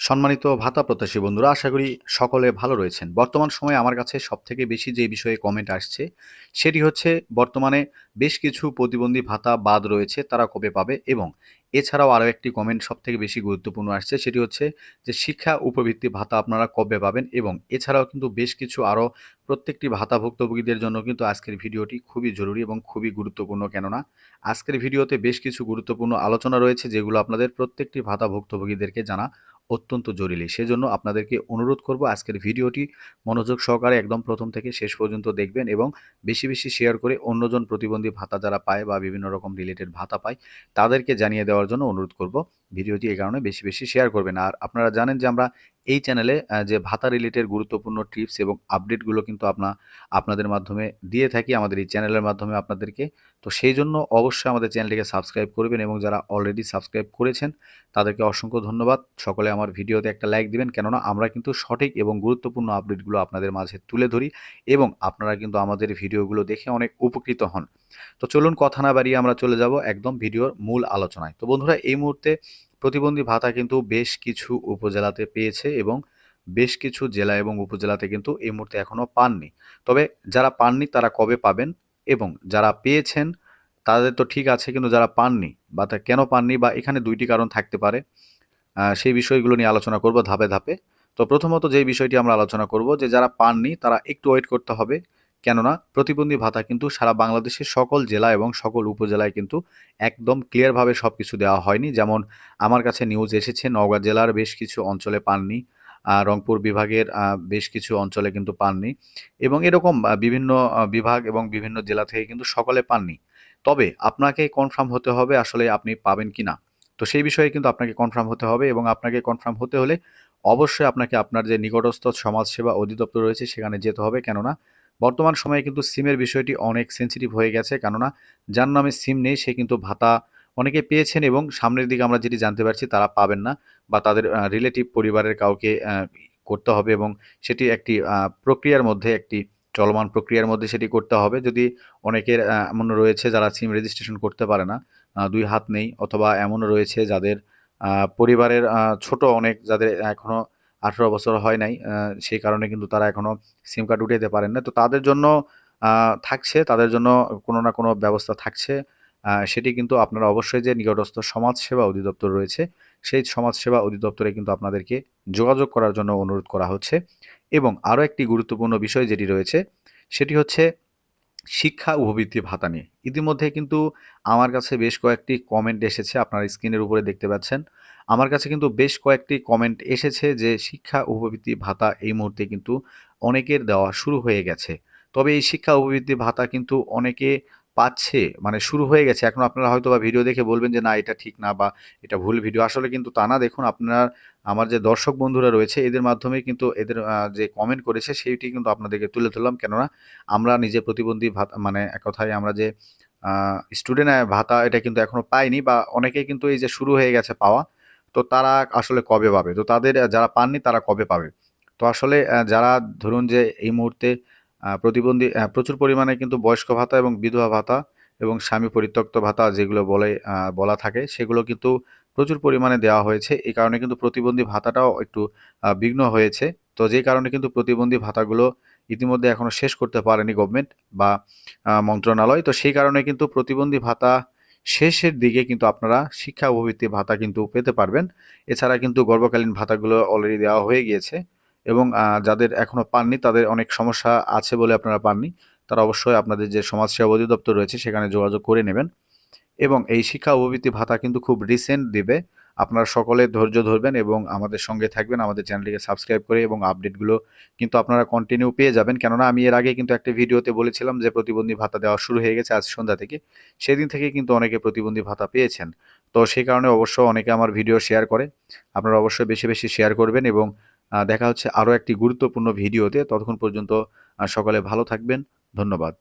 সম্মানিত ভাতা প্রত্যাশী বন্ধুরা, আশা করি সকলে ভালো রয়েছেন। বর্তমান সময়ে আমার কাছে সবথেকে বেশি যে বিষয়ে কমেন্ট আসছে, সেটি হচ্ছে বর্তমানে বেশ কিছু প্রতিবন্ধী ভাতা বাদ রয়েছে, তারা কবে পাবে? এবং এছাড়াও আরও একটি কমেন্ট সবথেকে বেশি গুরুত্বপূর্ণ আসছে, সেটি হচ্ছে যে শিক্ষা উপবৃত্তি ভাতা আপনারা কবে পাবেন? এবং এছাড়াও কিন্তু বেশ কিছু আরও প্রত্যেকটি ভাতা ভুক্তভোগীদের জন্য কিন্তু আজকের ভিডিওটি খুবই জরুরি এবং খুবই গুরুত্বপূর্ণ। কেননা আজকের ভিডিওতে বেশ কিছু গুরুত্বপূর্ণ আলোচনা রয়েছে, যেগুলো আপনাদের প্রত্যেকটি ভাতা ভুক্তভোগীদেরকে জানা অত্যন্ত জরুরি। সেজন্য আপনাদেরকে অনুরোধ করব আজকের ভিডিওটি মনোযোগ সহকারে একদম প্রথম থেকে শেষ পর্যন্ত দেখবেন এবং বেশি বেশি শেয়ার করে অন্যজন প্রতিবন্ধী ভাতা যারা পায় বা বিভিন্ন রকম রিলেটেড ভাতা পায় তাদেরকে জানিয়ে দেওয়ার জন্য অনুরোধ করব। ভিডিওটি এই কারণে বেশি বেশি শেয়ার করবেন। আর আপনারা জানেন যে আমরা এই চ্যানেলে যে ভাতা রিলেটেড গুরুত্বপূর্ণ টিপস এবং আপডেটগুলো কিন্তু আপনাদের মাধ্যমে দিয়ে থাকি, আমাদের এই চ্যানেলের মাধ্যমে আপনাদেরকে। তো সেই জন্য অবশ্যই আমাদের চ্যানেলটিকে সাবস্ক্রাইব করবেন এবং যারা অলরেডি সাবস্ক্রাইব করেছেন তাদেরকে অসংখ্য ধন্যবাদ। সকলে আমার ভিডিওতে একটা লাইক দিবেন, কেননা আমরা কিন্তু সঠিক এবং গুরুত্বপূর্ণ আপডেটগুলো আপনাদের মাঝে তুলে ধরি এবং আপনারা কিন্তু আমাদের ভিডিওগুলো দেখে অনেক উপকৃত হন। তো চলুন কথা না বাড়িয়ে আমরা চলে যাব একদম ভিডিওর মূল আলোচনায়। তো বন্ধুরা, এই মুহূর্তে প্রতিবন্ধী ভাতা কিন্তু বেশ কিছু উপজেলাতে পেয়েছে এবং বেশ কিছু জেলা এবং উপজেলাতে কিন্তু এই মুহূর্তে এখনও পাননি। তবে যারা পাননি তারা কবে পাবেন এবং যারা পেয়েছেন তাদের তো ঠিক আছে, কিন্তু যারা পাননি বা তা কেন পাননি বা এখানে দুইটি কারণ থাকতে পারে, সেই বিষয়গুলো নিয়ে আলোচনা করব ধাপে ধাপে। তো প্রথমত যেই বিষয়টি আমরা আলোচনা করব যে যারা পাননি তারা একটু ওয়েট করতে হবে, কেননা প্রতিবন্ধী ভাতা কিন্তু সারা বাংলাদেশের সকল জেলা এবং সকল উপজেলায় কিন্তু একদম ক্লিয়ারভাবে সব কিছু দেওয়া হয়নি। যেমন আমার কাছে নিউজ এসেছে নওগাঁ জেলার বেশ কিছু অঞ্চলে পাননি, রংপুর বিভাগের বেশ কিছু অঞ্চলে কিন্তু পাননি এবং এরকম বিভিন্ন বিভাগ এবং বিভিন্ন জেলা থেকে কিন্তু সকলে পাননি। তবে আপনাকে কনফার্ম হতে হবে আসলে আপনি পাবেন কিনা। তো সেই বিষয়ে কিন্তু আপনাকে কনফার্ম হতে হবে এবং আপনাকে কনফার্ম হতে হলে অবশ্যই আপনাকে আপনার যে নিকটস্থ সমাজসেবা অধিদপ্তর রয়েছে সেখানে যেতে হবে। কেননা বর্তমান সময়ে কিন্তু সিমের বিষয়টি অনেক সেন্সিটিভ হয়ে গেছে, কেননা যার নামে সিম নেই সে কিন্তু ভাতা অনেকে পেয়েছেন এবং সামনের দিকে আমরা যেটি জানতে পারছি তারা পাবেন না বা তাদের রিলেটিভ পরিবারের কাউকে করতে হবে এবং সেটি একটি প্রক্রিয়ার মধ্যে, একটি চলমান প্রক্রিয়ার মধ্যে সেটি করতে হবে। যদি অনেকের এমন রয়েছে যারা সিম রেজিস্ট্রেশন করতে পারে না, দুই হাত নেই, অথবা এমনও রয়েছে যাদের পরিবারের ছোট অনেক, যাদের এখনও 18 বছর হয় নাই, সেই কারণে কিন্তু তারা এখনও সিম কার্ড উঠাতে পারেন না। তো তাদের জন্য থাকছে, তাদের জন্য কোনো না কোনো ব্যবস্থা থাকছে। সেটি কিন্তু আপনারা অবশ্যই যে নিকটস্থ সমাজসেবা অধিদপ্তর রয়েছে সেই সমাজসেবা অধিদপ্তরে কিন্তু আপনাদেরকে যোগাযোগ করার জন্য অনুরোধ করা হচ্ছে। এবং আরও একটি গুরুত্বপূর্ণ বিষয় যেটি রয়েছে সেটি হচ্ছে শিক্ষা উপবৃত্তি ভাতা নিয়ে। ইতিমধ্যে কিন্তু আমার কাছে বেশ কয়েকটি কমেন্ট এসেছে, আপনারা স্ক্রিনের উপরে দেখতে পাচ্ছেন। আমার কাছে কিন্তু বেশ কয়েকটি কমেন্ট এসেছে যে শিক্ষা উপবৃত্তি ভাতা এই মুহূর্তে কিন্তু অনেকের দেওয়া শুরু হয়ে গেছে। তবে এই শিক্ষা উপবৃত্তি ভাতা কিন্তু অনেকে পাচ্ছে, মানে শুরু হয়ে গেছে। এখন আপনারা হয়তো বা ভিডিও দেখে বলবেন যে না এটা ঠিক না বা এটা ভুল ভিডিও, আসলে কিন্তু তা না। দেখুন, আপনার আমার যে দর্শক বন্ধুরা রয়েছে এদের মাধ্যমে কিন্তু এদের যে কমেন্ট করেছে সেইটি কিন্তু আপনাদেরকে তুলে ধরলাম। কেননা আমরা নিজে প্রতিবন্ধী ভাতা, মানে এক কথায় আমরা যে স্টুডেন্ট ভাতা এটা কিন্তু এখনো পাইনি বা অনেকেই কিন্তু এই যে শুরু হয়ে গেছে পাওয়া। তো তারা আসলে কবে পাবে? তো তাদের যারা পাননি তারা কবে পাবে? তো আসলে যারা ধরুন যে এই মুহূর্তে প্রতিবন্ধী, প্রচুর পরিমাণে কিন্তু বয়স্ক ভাতা এবং বিধবা ভাতা এবং স্বামী পরিত্যক্ত ভাতা যেগুলো বলা থাকে সেগুলো কিন্তু প্রচুর পরিমাণে দেওয়া হয়েছে। এই কারণে কিন্তু প্রতিবন্ধী ভাতাটাও একটু বিঘ্ন হয়েছে। তো যে কারণে কিন্তু প্রতিবন্ধী ভাতাগুলো ইতিমধ্যে এখনো শেষ করতে পারেনি গভর্নমেন্ট বা মন্ত্রণালয়। তো সেই কারণে কিন্তু প্রতিবন্ধী ভাতা শেষের দিকে কিন্তু আপনারা শিক্ষা উপবৃত্তি ভাতা কিন্তু পেতে পারবেন। এছাড়া কিন্তু গর্ভকালীন ভাতাগুলো অলরেডি দেওয়া হয়ে গিয়েছে এবং যাদের এখনো পাননি, তাদের অনেক সমস্যা আছে বলে আপনারা পাননি, তারা অবশ্যই আপনাদের যে সমাজসেবা অধিদপ্তর রয়েছে সেখানে যোগাযোগ করে নেবেন। এবং এই শিক্ষা উপবৃত্তি ভাতা কিন্তু খুব রিসেন্ট দিবে। আপনারা সকলে ধৈর্য ধরবেন এবং আমাদের সঙ্গে থাকবেন, আমাদের চ্যানেলটিকে সাবস্ক্রাইব করে, এবং আপডেটগুলো কিন্তু আপনারা কন্টিনিউ পেয়ে যাবেন। কেননা আমি এর আগে কিন্তু একটা ভিডিওতে বলেছিলাম যে প্রতিবন্ধী ভাতা দেওয়া শুরু হয়ে গেছে আজ সন্ধ্যা থেকে। সেদিন থেকে কিন্তু অনেকে প্রতিবন্ধী ভাতা পেয়েছেন। তো সেই কারণে অবশ্য অনেকে আমার ভিডিও শেয়ার করে। আপনারা অবশ্যই বেশি বেশি শেয়ার করবেন এবং দেখা হচ্ছে আরও একটি গুরুত্বপূর্ণ ভিডিওতে। ততক্ষণ পর্যন্ত সকলে ভালো থাকবেন। ধন্যবাদ।